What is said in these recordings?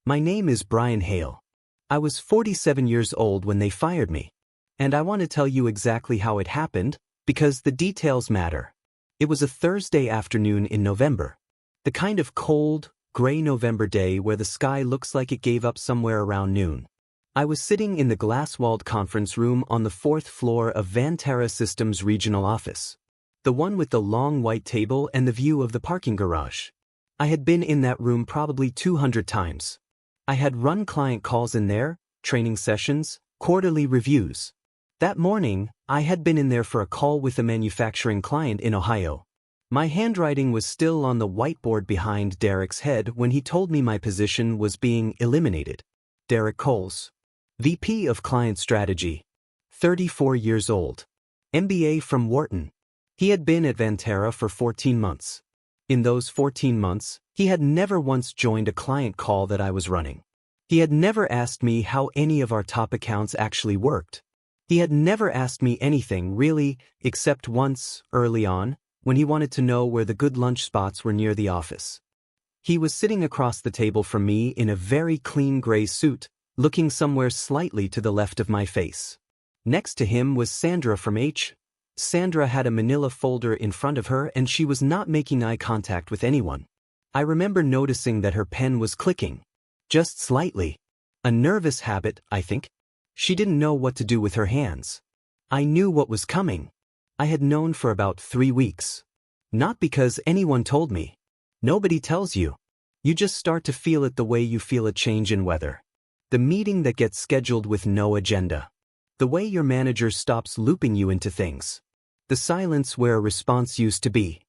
My name is Brian Hale. I was 47 years old when they fired me. And I want to tell you exactly how it happened, because the details matter. It was a Thursday afternoon in November. The kind of cold, gray November day where the sky looks like it gave up somewhere around noon. I was sitting in the glass-walled conference room on the 4th floor of Vantara Systems regional office. The one with the long white table and the view of the parking garage. I had been in that room probably 200 times. I had run client calls in there, training sessions, quarterly reviews. That morning, I had been in there for a call with a manufacturing client in Ohio. My handwriting was still on the whiteboard behind Derek's head when he told me my position was being eliminated. Derek Coles, VP of Client Strategy, 34 years old, MBA from Wharton. He had been at Vantara for 14 months. In those 14 months, he had never once joined a client call that I was running. He had never asked me how any of our top accounts actually worked. He had never asked me anything, really, except once, early on, when he wanted to know where the good lunch spots were near the office. He was sitting across the table from me in a very clean gray suit, looking somewhere slightly to the left of my face. Next to him was Sandra from H. Sandra had a manila folder in front of her and she was not making eye contact with anyone. I remember noticing that her pen was clicking. Just slightly. A nervous habit, I think. She didn't know what to do with her hands. I knew what was coming. I had known for about 3 weeks. Not because anyone told me. Nobody tells you. You just start to feel it the way you feel a change in weather. The meeting that gets scheduled with no agenda. The way your manager stops looping you into things. The silence where a response used to be.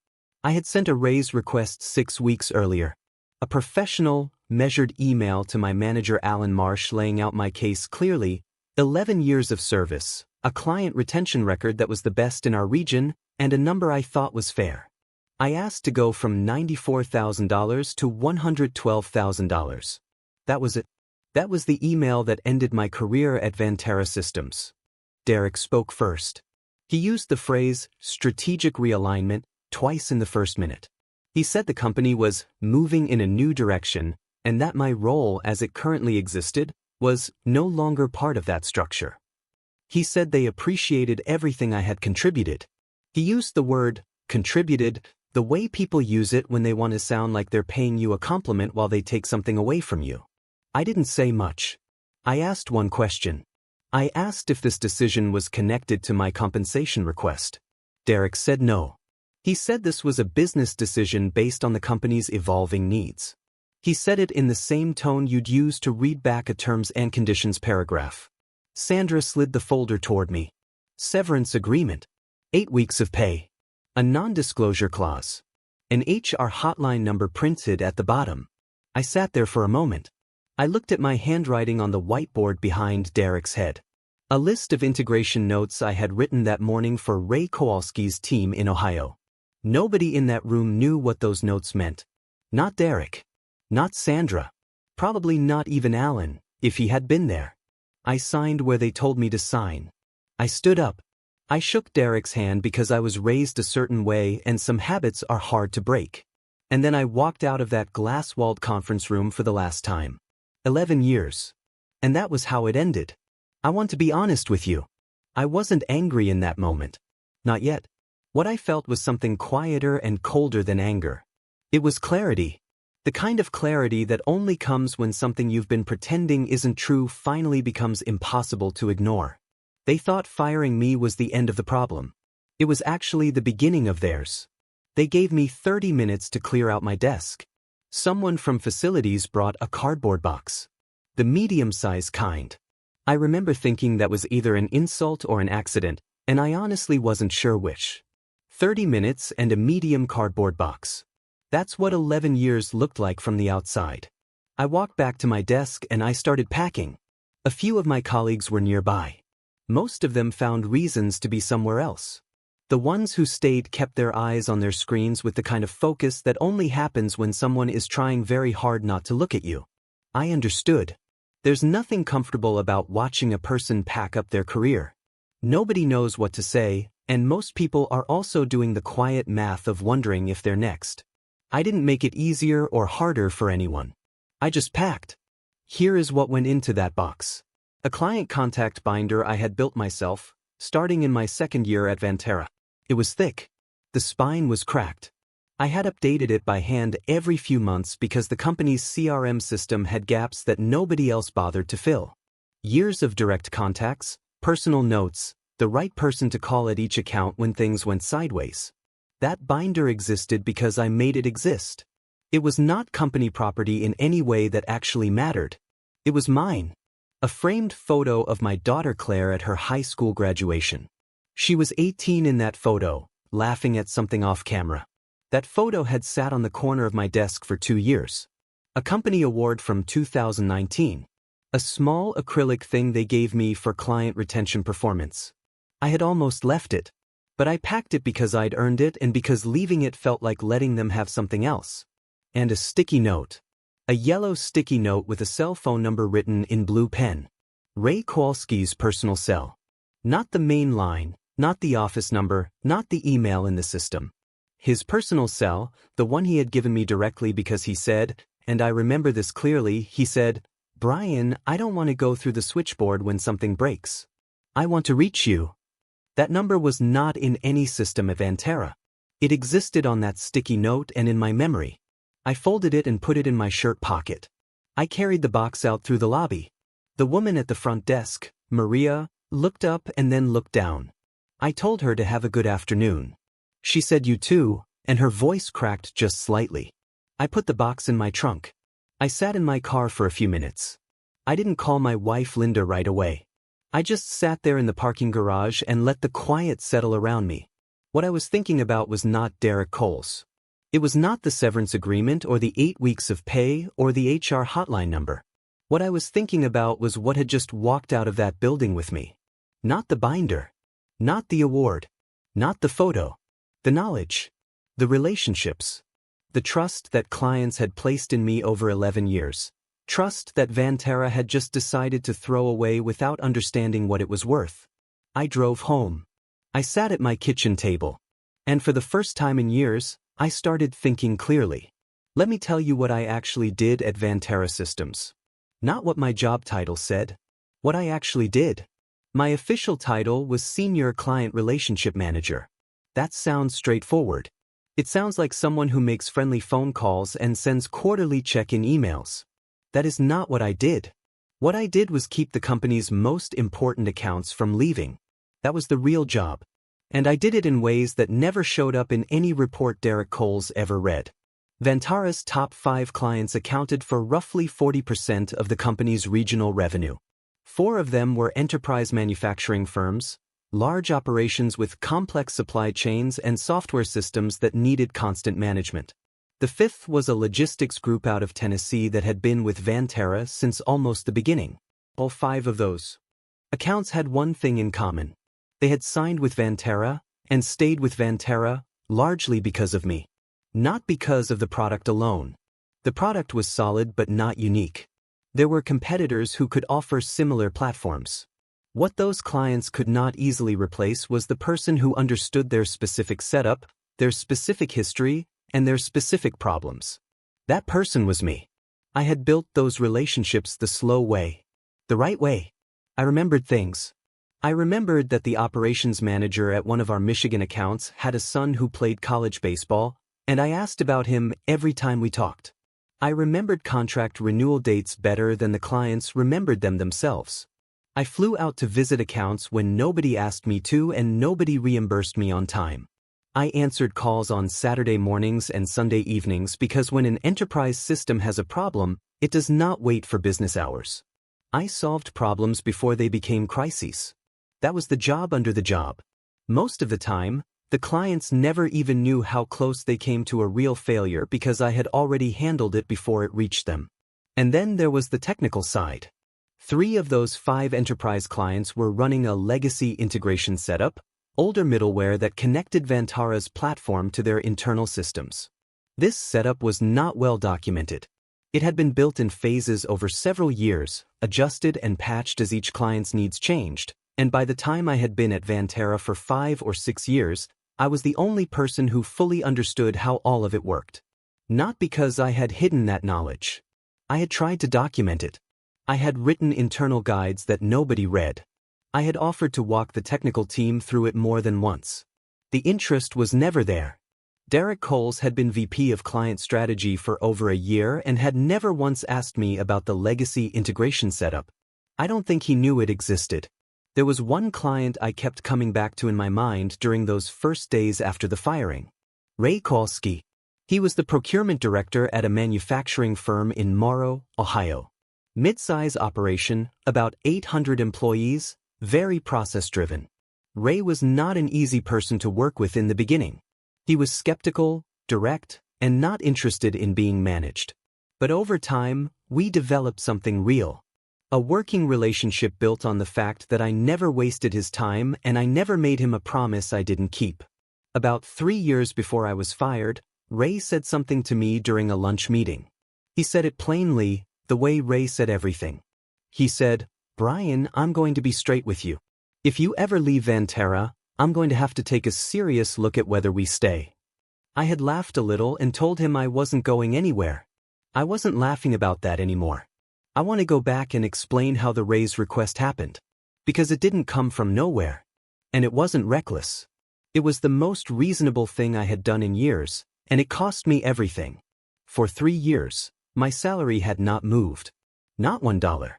I had sent a raise request 6 weeks earlier. A professional, measured email to my manager Alan Marsh laying out my case clearly. 11 years of service, a client retention record that was the best in our region, and a number I thought was fair. I asked to go from $94,000 to $112,000. That was it. That was the email that ended my career at Vantara Systems. Derek spoke first. He used the phrase, strategic realignment, twice in the first minute. He said the company was moving in a new direction, and that my role as it currently existed was no longer part of that structure. He said they appreciated everything I had contributed. He used the word, contributed, the way people use it when they want to sound like they're paying you a compliment while they take something away from you. I didn't say much. I asked one question. I asked if this decision was connected to my compensation request. Derek said no. He said this was a business decision based on the company's evolving needs. He said it in the same tone you'd use to read back a terms and conditions paragraph. Sandra slid the folder toward me. Severance agreement. 8 weeks of pay. A non-disclosure clause. An HR hotline number printed at the bottom. I sat there for a moment. I looked at my handwriting on the whiteboard behind Derek's head. A list of integration notes I had written that morning for Ray Kowalski's team in Ohio. Nobody in that room knew what those notes meant. Not Derek. Not Sandra. Probably not even Alan, if he had been there. I signed where they told me to sign. I stood up. I shook Derek's hand because I was raised a certain way and some habits are hard to break. And then I walked out of that glass-walled conference room for the last time. 11 years. And that was how it ended. I want to be honest with you. I wasn't angry in that moment. Not yet. What I felt was something quieter and colder than anger. It was clarity. The kind of clarity that only comes when something you've been pretending isn't true finally becomes impossible to ignore. They thought firing me was the end of the problem. It was actually the beginning of theirs. They gave me 30 minutes to clear out my desk. Someone from facilities brought a cardboard box. The medium-sized kind. I remember thinking that was either an insult or an accident, and I honestly wasn't sure which. 30 minutes and a medium cardboard box. That's what 11 years looked like from the outside. I walked back to my desk and I started packing. A few of my colleagues were nearby. Most of them found reasons to be somewhere else. The ones who stayed kept their eyes on their screens with the kind of focus that only happens when someone is trying very hard not to look at you. I understood. There's nothing comfortable about watching a person pack up their career. Nobody knows what to say, and most people are also doing the quiet math of wondering if they're next. I didn't make it easier or harder for anyone. I just packed. Here is what went into that box. A client contact binder I had built myself, starting in my second year at Vantara. It was thick. The spine was cracked. I had updated it by hand every few months because the company's CRM system had gaps that nobody else bothered to fill. Years of direct contacts, personal notes, the right person to call at each account when things went sideways. That binder existed because I made it exist. It was not company property in any way that actually mattered. It was mine. A framed photo of my daughter Claire at her high school graduation. She was 18 in that photo, laughing at something off camera. That photo had sat on the corner of my desk for 2 years. A company award from 2019. A small acrylic thing they gave me for client retention performance. I had almost left it, but I packed it because I'd earned it and because leaving it felt like letting them have something else. And a sticky note. A yellow sticky note with a cell phone number written in blue pen. Ray Kowalski's personal cell. Not the main line, not the office number, not the email in the system. His personal cell, the one he had given me directly because he said, and I remember this clearly, he said, "Brian, I don't want to go through the switchboard when something breaks. I want to reach you." That number was not in any system at Vantara. It existed on that sticky note and in my memory. I folded it and put it in my shirt pocket. I carried the box out through the lobby. The woman at the front desk, Maria, looked up and then looked down. I told her to have a good afternoon. She said you too, and her voice cracked just slightly. I put the box in my trunk. I sat in my car for a few minutes. I didn't call my wife Linda right away. I just sat there in the parking garage and let the quiet settle around me. What I was thinking about was not Derek Coles. It was not the severance agreement or the 8 weeks of pay or the HR hotline number. What I was thinking about was what had just walked out of that building with me. Not the binder. Not the award. Not the photo. The knowledge. The relationships. The trust that clients had placed in me over 11 years. Trust that Vantara had just decided to throw away without understanding what it was worth. I drove home. I sat at my kitchen table. And for the first time in years, I started thinking clearly. Let me tell you what I actually did at Vantara Systems. Not what my job title said. What I actually did. My official title was Senior Client Relationship Manager. That sounds straightforward. It sounds like someone who makes friendly phone calls and sends quarterly check-in emails. That is not what I did. What I did was keep the company's most important accounts from leaving. That was the real job. And I did it in ways that never showed up in any report Derek Coles ever read. Vantara's top 5 clients accounted for roughly 40% of the company's regional revenue. 4 of them were enterprise manufacturing firms, large operations with complex supply chains and software systems that needed constant management. The 5th was a logistics group out of Tennessee that had been with Vantara since almost the beginning. All 5 of those accounts had one thing in common. They had signed with Vantara and stayed with Vantara largely because of me. Not because of the product alone. The product was solid but not unique. There were competitors who could offer similar platforms. What those clients could not easily replace was the person who understood their specific setup, their specific history, and their specific problems. That person was me. I had built those relationships the slow way. The right way. I remembered things. I remembered that the operations manager at one of our Michigan accounts had a son who played college baseball, and I asked about him every time we talked. I remembered contract renewal dates better than the clients remembered them themselves. I flew out to visit accounts when nobody asked me to and nobody reimbursed me on time. I answered calls on Saturday mornings and Sunday evenings because when an enterprise system has a problem, it does not wait for business hours. I solved problems before they became crises. That was the job under the job. Most of the time, the clients never even knew how close they came to a real failure because I had already handled it before it reached them. And then there was the technical side. 3 of those 5 enterprise clients were running a legacy integration setup, older middleware that connected Vantara's platform to their internal systems. This setup was not well documented. It had been built in phases over several years, adjusted and patched as each client's needs changed, and by the time I had been at Vantara for 5 or 6 years, I was the only person who fully understood how all of it worked. Not because I had hidden that knowledge. I had tried to document it. I had written internal guides that nobody read. I had offered to walk the technical team through it more than once. The interest was never there. Derek Coles had been VP of Client Strategy for over a year and had never once asked me about the legacy integration setup. I don't think he knew it existed. There was one client I kept coming back to in my mind during those first days after the firing. Ray Kowalski. He was the procurement director at a manufacturing firm in Morrow, Ohio. Mid-size operation, about 800 employees, very process-driven. Ray was not an easy person to work with in the beginning. He was skeptical, direct, and not interested in being managed. But over time, we developed something real. A working relationship built on the fact that I never wasted his time and I never made him a promise I didn't keep. About 3 years before I was fired, Ray said something to me during a lunch meeting. He said it plainly, the way Ray said everything. He said, "Brian, I'm going to be straight with you. If you ever leave Vantara, I'm going to have to take a serious look at whether we stay." I had laughed a little and told him I wasn't going anywhere. I wasn't laughing about that anymore. I want to go back and explain how the raise request happened. Because it didn't come from nowhere. And it wasn't reckless. It was the most reasonable thing I had done in years, and it cost me everything. For 3 years, my salary had not moved. Not $1.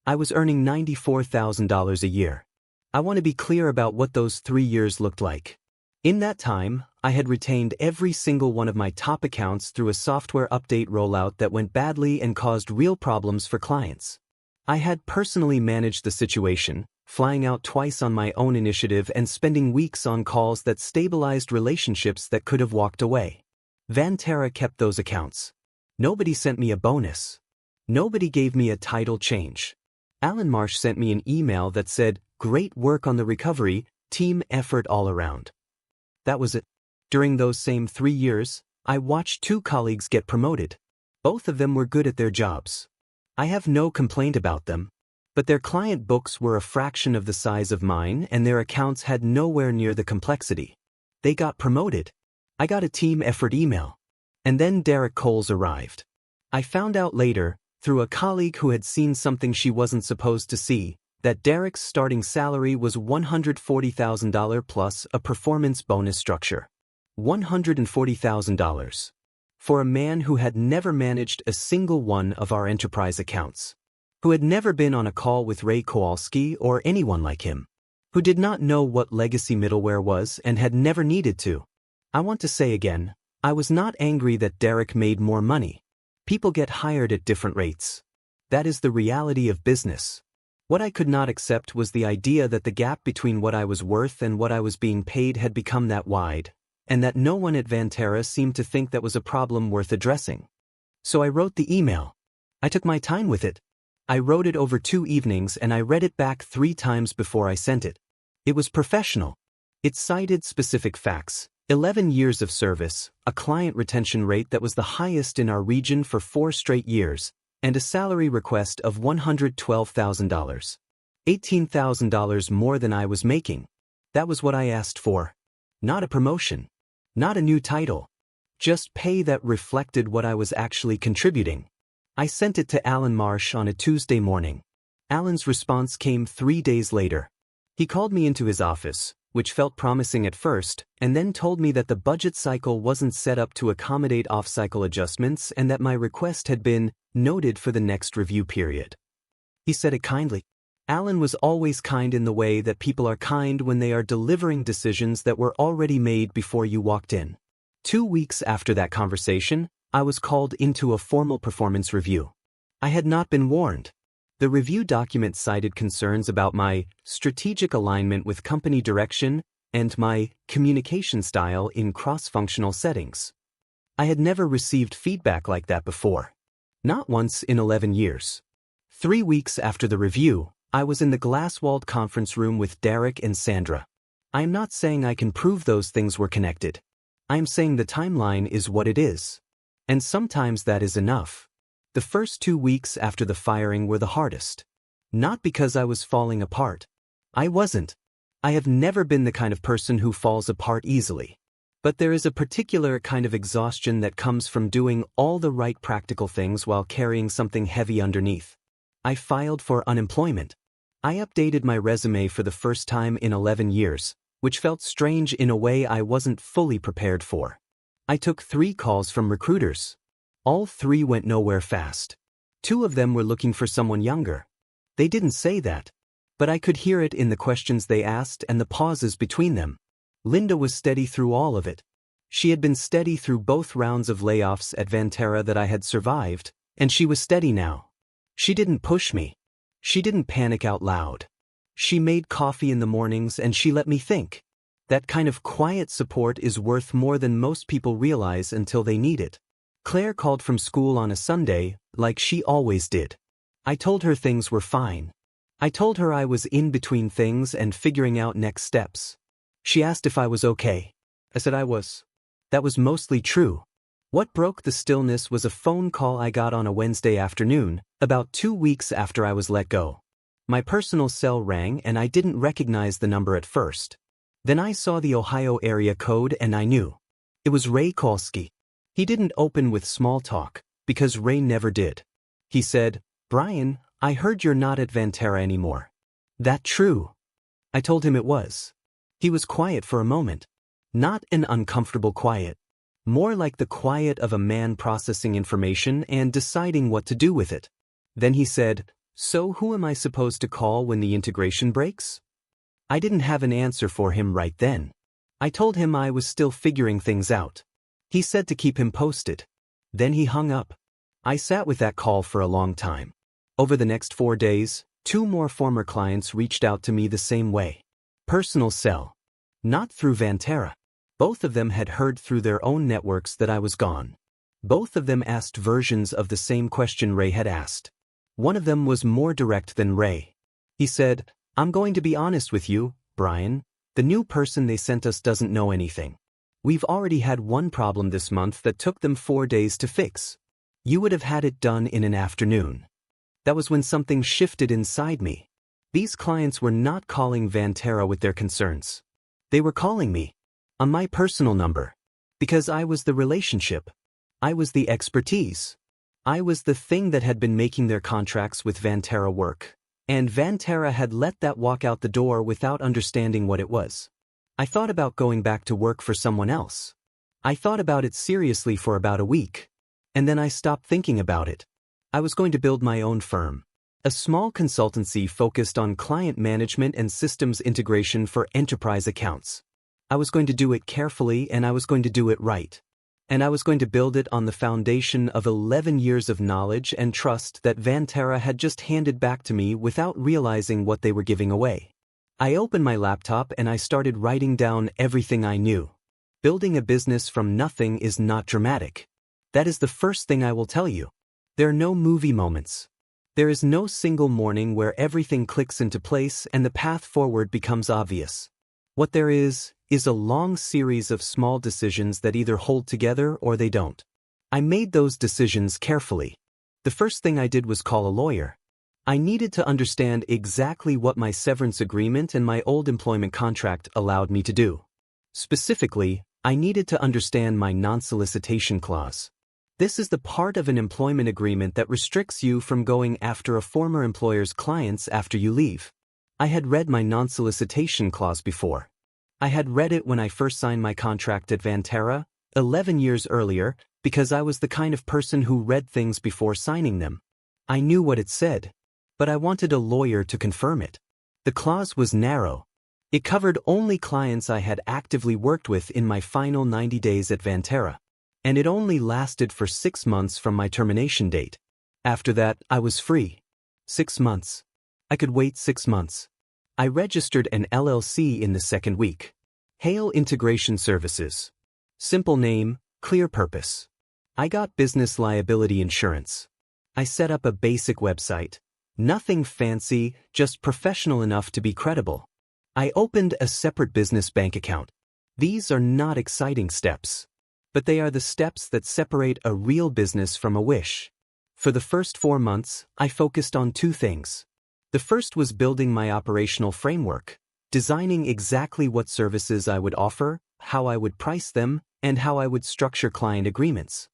I was earning $94,000 a year. I want to be clear about what those 3 years looked like. In that time, I had retained every single one of my top accounts through a software update rollout that went badly and caused real problems for clients. I had personally managed the situation, flying out twice on my own initiative and spending weeks on calls that stabilized relationships that could have walked away. Vantara kept those accounts. Nobody sent me a bonus. Nobody gave me a title change. Alan Marsh sent me an email that said, "Great work on the recovery, team effort all around." That was it. During those same 3 years, I watched 2 colleagues get promoted. Both of them were good at their jobs. I have no complaint about them. But their client books were a fraction of the size of mine and their accounts had nowhere near the complexity. They got promoted. I got a team effort email. And then Derek Coles arrived. I found out later, through a colleague who had seen something she wasn't supposed to see, that Derek's starting salary was $140,000 plus a performance bonus structure. $140,000. For a man who had never managed a single one of our enterprise accounts. Who had never been on a call with Ray Kowalski or anyone like him. Who did not know what legacy middleware was and had never needed to. I want to say again, I was not angry that Derek made more money. People get hired at different rates. That is the reality of business. What I could not accept was the idea that the gap between what I was worth and what I was being paid had become that wide, and that no one at Vantara seemed to think that was a problem worth addressing. So I wrote the email. I took my time with it. I wrote it over 2 evenings and I read it back 3 times before I sent it. It was professional. It cited specific facts. 11 years of service, a client retention rate that was the highest in our region for 4 straight years, and a salary request of $112,000. $18,000 more than I was making. That was what I asked for. Not a promotion. Not a new title. Just pay that reflected what I was actually contributing. I sent it to Alan Marsh on a Tuesday morning. Alan's response came 3 days later. He called me into his office, which felt promising at first, and then told me that the budget cycle wasn't set up to accommodate off-cycle adjustments and that my request had been noted for the next review period. He said it kindly. Alan was always kind in the way that people are kind when they are delivering decisions that were already made before you walked in. 2 weeks after that conversation, I was called into a formal performance review. I had not been warned. The review document cited concerns about my strategic alignment with company direction and my communication style in cross-functional settings. I had never received feedback like that before. Not once in 11 years. 3 weeks after the review, I was in the glass-walled conference room with Derek and Sandra. I am not saying I can prove those things were connected. I am saying the timeline is what it is. And sometimes that is enough. The first 2 weeks after the firing were the hardest. Not because I was falling apart. I wasn't. I have never been the kind of person who falls apart easily. But there is a particular kind of exhaustion that comes from doing all the right practical things while carrying something heavy underneath. I filed for unemployment. I updated my resume for the first time in 11 years, which felt strange in a way I wasn't fully prepared for. I took 3 calls from recruiters. All 3 went nowhere fast. 2 of them were looking for someone younger. They didn't say that, but I could hear it in the questions they asked and the pauses between them. Linda was steady through all of it. She had been steady through both rounds of layoffs at Vantara that I had survived, and she was steady now. She didn't push me. She didn't panic out loud. She made coffee in the mornings and she let me think. That kind of quiet support is worth more than most people realize until they need it. Claire called from school on a Sunday, like she always did. I told her things were fine. I told her I was in between things and figuring out next steps. She asked if I was okay. I said I was. That was mostly true. What broke the stillness was a phone call I got on a Wednesday afternoon, about 2 weeks after I was let go. My personal cell rang and I didn't recognize the number at first. Then I saw the Ohio area code and I knew. It was Ray Kolsky. He didn't open with small talk, because Ray never did. He said, "Brian, I heard you're not at Vantara anymore. That true?" I told him it was. He was quiet for a moment. Not an uncomfortable quiet. More like the quiet of a man processing information and deciding what to do with it. Then he said, "So who am I supposed to call when the integration breaks?" I didn't have an answer for him right then. I told him I was still figuring things out. He said to keep him posted. Then he hung up. I sat with that call for a long time. Over the next 4 days, 2 more former clients reached out to me the same way. Personal cell. Not through Vantara. Both of them had heard through their own networks that I was gone. Both of them asked versions of the same question Ray had asked. One of them was more direct than Ray. He said, "I'm going to be honest with you, Brian. The new person they sent us doesn't know anything. We've already had one problem this month that took them 4 days to fix. You would have had it done in an afternoon." That was when something shifted inside me. These clients were not calling Vantara with their concerns. They were calling me. On my personal number. Because I was the relationship. I was the expertise. I was the thing that had been making their contracts with Vantara work. And Vantara had let that walk out the door without understanding what it was. I thought about going back to work for someone else. I thought about it seriously for about a week. And then I stopped thinking about it. I was going to build my own firm. A small consultancy focused on client management and systems integration for enterprise accounts. I was going to do it carefully and I was going to do it right. And I was going to build it on the foundation of 11 years of knowledge and trust that Vantara had just handed back to me without realizing what they were giving away. I opened my laptop and I started writing down everything I knew. Building a business from nothing is not dramatic. That is the first thing I will tell you. There are no movie moments. There is no single morning where everything clicks into place and the path forward becomes obvious. What there is a long series of small decisions that either hold together or they don't. I made those decisions carefully. The first thing I did was call a lawyer. I needed to understand exactly what my severance agreement and my old employment contract allowed me to do. Specifically, I needed to understand my non-solicitation clause. This is the part of an employment agreement that restricts you from going after a former employer's clients after you leave. I had read my non-solicitation clause before. I had read it when I first signed my contract at Vantara, 11 years earlier, because I was the kind of person who read things before signing them. I knew what it said, but I wanted a lawyer to confirm it. The clause was narrow. It covered only clients I had actively worked with in my final 90 days at Vantara. And it only lasted for 6 months from my termination date. After that, I was free. 6 months. I could wait 6 months. I registered an LLC in the second week. Hale Integration Services. Simple name, clear purpose. I got business liability insurance. I set up a basic website. Nothing fancy, just professional enough to be credible. I opened a separate business bank account. These are not exciting steps. But they are the steps that separate a real business from a wish. For the first 4 months, I focused on 2 things. The first was building my operational framework, designing exactly what services I would offer, how I would price them, and how I would structure client agreements.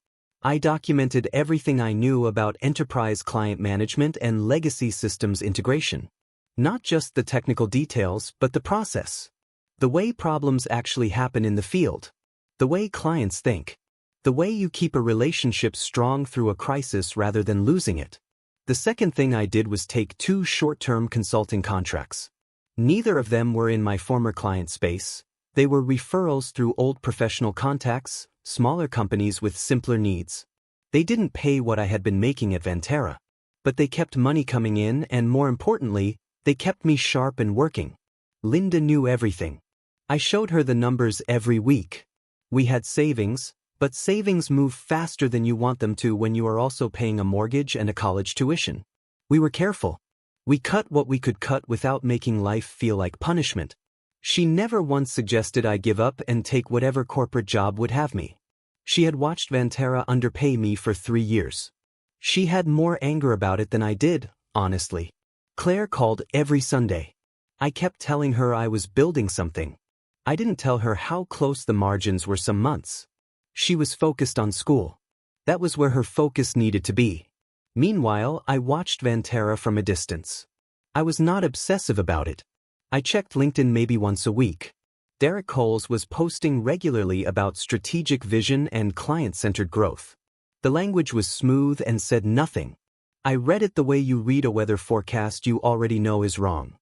I documented everything I knew about enterprise client management and legacy systems integration. Not just the technical details, but the process. The way problems actually happen in the field. The way clients think. The way you keep a relationship strong through a crisis rather than losing it. The second thing I did was take 2 short-term consulting contracts. Neither of them were in my former client space. They were referrals through old professional contacts, smaller companies with simpler needs. They didn't pay what I had been making at Vantara. But they kept money coming in and, more importantly, they kept me sharp and working. Linda knew everything. I showed her the numbers every week. We had savings, but savings move faster than you want them to when you are also paying a mortgage and a college tuition. We were careful. We cut what we could cut without making life feel like punishment. She never once suggested I give up and take whatever corporate job would have me. She had watched Vantara underpay me for 3 years. She had more anger about it than I did, honestly. Claire called every Sunday. I kept telling her I was building something. I didn't tell her how close the margins were some months. She was focused on school. That was where her focus needed to be. Meanwhile, I watched Vantara from a distance. I was not obsessive about it. I checked LinkedIn maybe once a week. Derek Coles was posting regularly about strategic vision and client-centered growth. The language was smooth and said nothing. I read it the way you read a weather forecast you already know is wrong.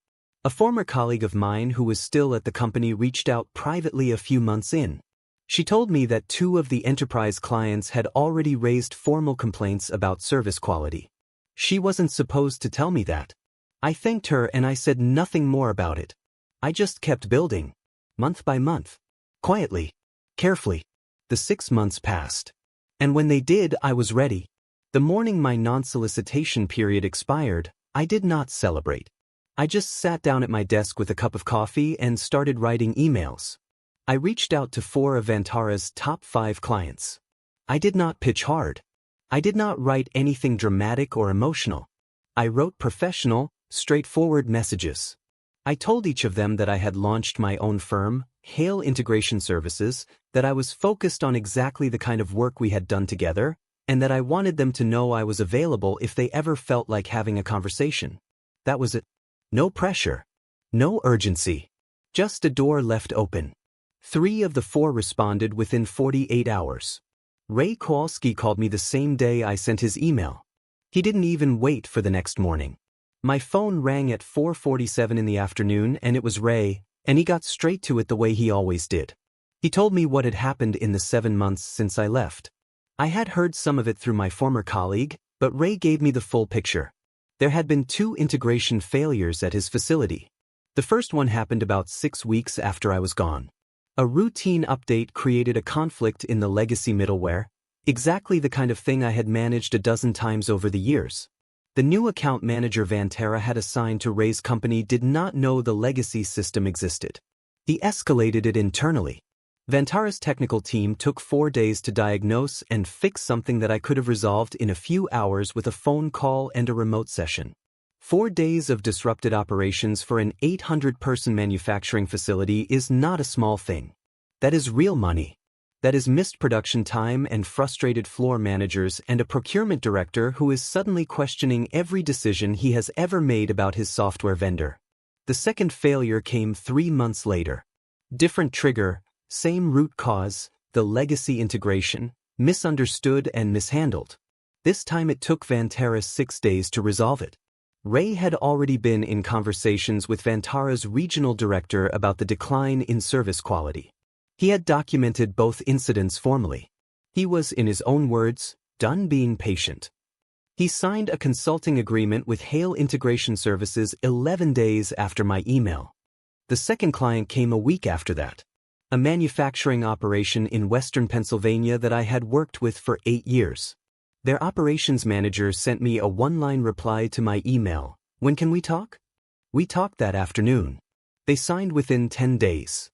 A former colleague of mine who was still at the company reached out privately a few months in. She told me that 2 of the enterprise clients had already raised formal complaints about service quality. She wasn't supposed to tell me that. I thanked her and I said nothing more about it. I just kept building. Month by month. Quietly. Carefully. The 6 months passed. And when they did, I was ready. The morning my non-solicitation period expired, I did not celebrate. I just sat down at my desk with a cup of coffee and started writing emails. I reached out to 4 of Vantara's top 5 clients. I did not pitch hard. I did not write anything dramatic or emotional. I wrote professional, straightforward messages. I told each of them that I had launched my own firm, Hale Integration Services, that I was focused on exactly the kind of work we had done together, and that I wanted them to know I was available if they ever felt like having a conversation. That was it. No pressure. No urgency. Just a door left open. 3 of the 4 responded within 48 hours. Ray Kowalski called me the same day I sent his email. He didn't even wait for the next morning. My phone rang at 4:47 in the afternoon and it was Ray, and he got straight to it the way he always did. He told me what had happened in the 7 months since I left. I had heard some of it through my former colleague, but Ray gave me the full picture. There had been 2 integration failures at his facility. The first one happened about 6 weeks after I was gone. A routine update created a conflict in the legacy middleware, exactly the kind of thing I had managed a dozen times over the years. The new account manager Vantara had assigned to Ray's company did not know the legacy system existed. He escalated it internally. Vantara's technical team took 4 days to diagnose and fix something that I could have resolved in a few hours with a phone call and a remote session. 4 days of disrupted operations for an 800-person manufacturing facility is not a small thing. That is real money. That is missed production time and frustrated floor managers and a procurement director who is suddenly questioning every decision he has ever made about his software vendor. The second failure came 3 months later. Different trigger, same root cause, the legacy integration, misunderstood and mishandled. This time it took Vantara 6 days to resolve it. Ray had already been in conversations with Vantara's regional director about the decline in service quality. He had documented both incidents formally. He was, in his own words, done being patient. He signed a consulting agreement with Hale Integration Services 11 days after my email. The second client came a week after that. A manufacturing operation in western Pennsylvania that I had worked with for 8 years. Their operations manager sent me a 1-line reply to my email. When can we talk? We talked that afternoon. They signed within 10 days.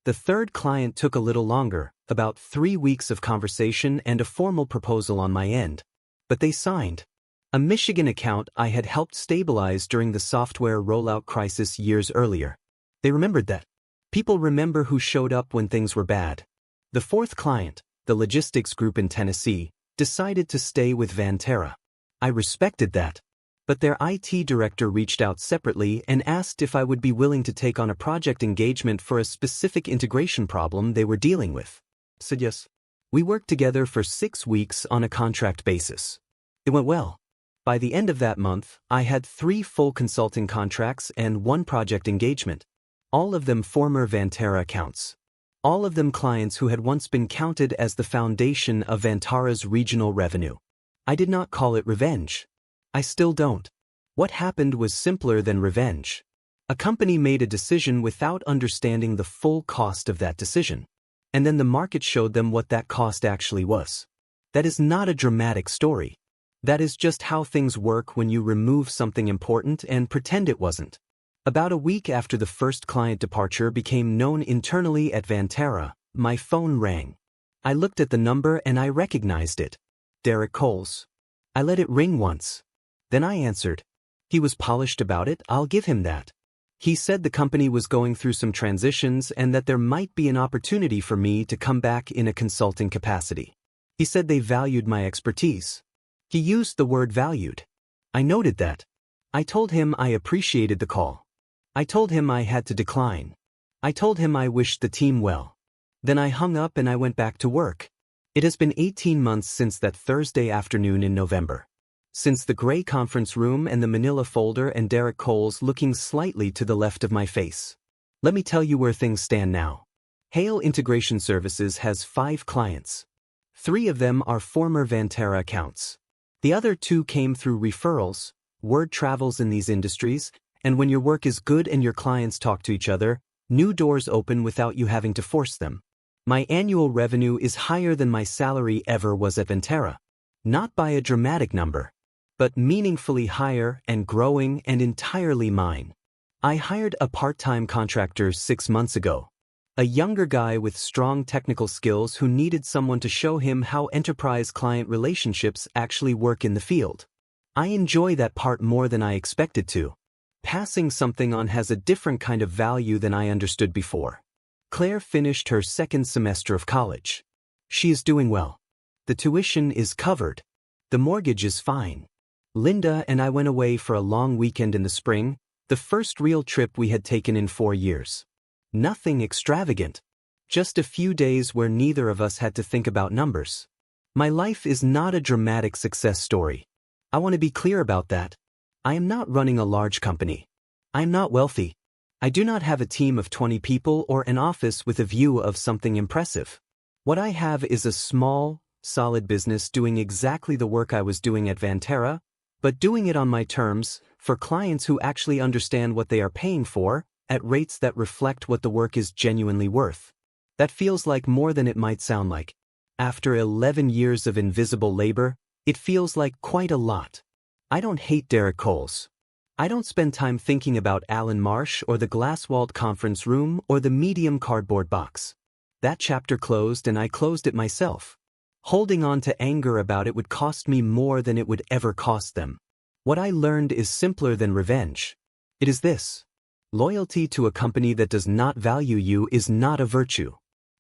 The third client took a little longer, about 3 weeks of conversation and a formal proposal on my end. But they signed. A Michigan account I had helped stabilize during the software rollout crisis years earlier. They remembered that. People remember who showed up when things were bad. The fourth client, the logistics group in Tennessee, decided to stay with Vantera. I respected that. But their IT director reached out separately and asked if I would be willing to take on a project engagement for a specific integration problem they were dealing with. I said yes. We worked together for 6 weeks on a contract basis. It went well. By the end of that month, I had 3 full consulting contracts and 1 project engagement. All of them former Vantera accounts. All of them clients who had once been counted as the foundation of Vantera's regional revenue. I did not call it revenge. I still don't. What happened was simpler than revenge. A company made a decision without understanding the full cost of that decision. And then the market showed them what that cost actually was. That is not a dramatic story. That is just how things work when you remove something important and pretend it wasn't. About a week after the first client departure became known internally at Vantera, my phone rang. I looked at the number and I recognized it. Derek Coles. I let it ring once. Then I answered. He was polished about it, I'll give him that. He said the company was going through some transitions and that there might be an opportunity for me to come back in a consulting capacity. He said they valued my expertise. He used the word valued. I noted that. I told him I appreciated the call. I told him I had to decline. I told him I wished the team well. Then I hung up and I went back to work. It has been 18 months since that Thursday afternoon in November. Since the gray conference room and the manila folder and Derek Coles looking slightly to the left of my face. Let me tell you where things stand now. Hale Integration Services has 5 clients. 3 of them are former Vantera accounts. The other 2 came through referrals. Word travels in these industries, and when your work is good and your clients talk to each other, new doors open without you having to force them. My annual revenue is higher than my salary ever was at Vantera. Not by a dramatic number, but meaningfully higher and growing and entirely mine. I hired a part-time contractor 6 months ago. A younger guy with strong technical skills who needed someone to show him how enterprise-client relationships actually work in the field. I enjoy that part more than I expected to. Passing something on has a different kind of value than I understood before. Claire finished her 2nd semester of college. She is doing well. The tuition is covered. The mortgage is fine. Linda and I went away for a long weekend in the spring, the first real trip we had taken in 4 years. Nothing extravagant. Just a few days where neither of us had to think about numbers. My life is not a dramatic success story. I want to be clear about that. I am not running a large company. I am not wealthy. I do not have a team of 20 people or an office with a view of something impressive. What I have is a small, solid business doing exactly the work I was doing at Vantera, but doing it on my terms, for clients who actually understand what they are paying for, at rates that reflect what the work is genuinely worth. That feels like more than it might sound like. After 11 years of invisible labor, it feels like quite a lot. I don't hate Derek Coles. I don't spend time thinking about Alan Marsh or the glass-walled conference room or the medium cardboard box. That chapter closed and I closed it myself. Holding on to anger about it would cost me more than it would ever cost them. What I learned is simpler than revenge. It is this. Loyalty to a company that does not value you is not a virtue.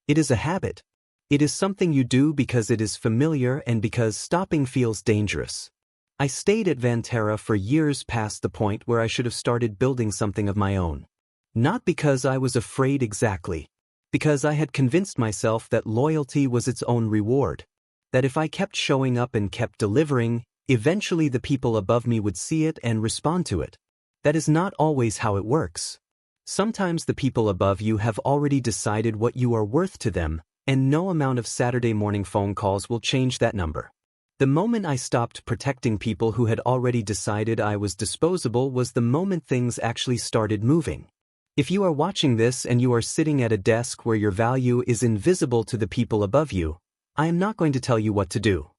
It is a habit. It is something you do because it is familiar and because stopping feels dangerous. I stayed at Vantera for years past the point where I should have started building something of my own. Not because I was afraid exactly. Because I had convinced myself that loyalty was its own reward. That if I kept showing up and kept delivering, eventually the people above me would see it and respond to it. That is not always how it works. Sometimes the people above you have already decided what you are worth to them, and no amount of Saturday morning phone calls will change that number. The moment I stopped protecting people who had already decided I was disposable was the moment things actually started moving. If you are watching this and you are sitting at a desk where your value is invisible to the people above you, I am not going to tell you what to do.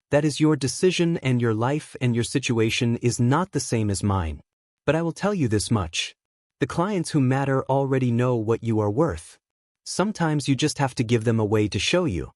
That is your decision, and your life and your situation is not the same as mine. But I will tell you this much. The clients who matter already know what you are worth. Sometimes you just have to give them a way to show you.